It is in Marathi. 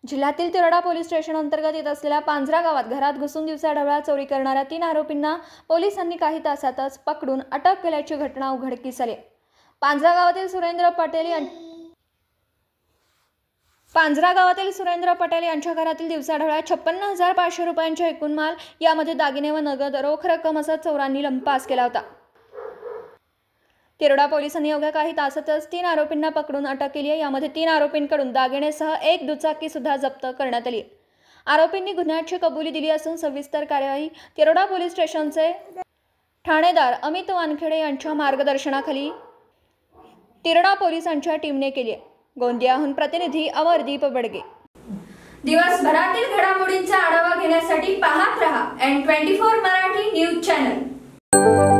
जिल्ह्यातील तिरोडा पोलीस स्टेशन अंतर्गत येत असलेल्या पांझरा गावात घरात घुसून दिवसाढवळ्या चोरी करणाऱ्या 3 आरोपींना पोलिसांनी काही तासातच पकडून अटक केल्याची घटना उघडकीस आली। पांझरा गावातील सुरेंद्र पटेल यांच्या घरातील दिवसाढवळ्या 56,500 रुपयांचा एकूण माल, यामध्ये दागिने व नगद रोख रक्कम असा चोरांनी लंपास केला होता। तिरोडा पोलिसांनी अवघ्या काही तासातच 3 आरोपींना पकडून अटक केली आहे। यामध्ये 3 आरोपींकडून दागिनेसह एक दुचाकी सुद्धा जप्त करण्यात आली। आरोपींनी गुन्ह्याची कबुली दिली असून सविस्तर कार्यवाही तिरोडा पोलीस स्टेशनचे ठाणेदार अमित वानखेडे यांच्या मार्गदर्शनाखाली तिरोडा पोलिसांच्या टीमने केली आहे। गोंदियाहून प्रतिनिधी अमरदीप बडगे। दिवसभरातील घडामोडींचा आढावा घेण्यासाठी पाहत रहा N24 मराठी न्यूज चॅनल।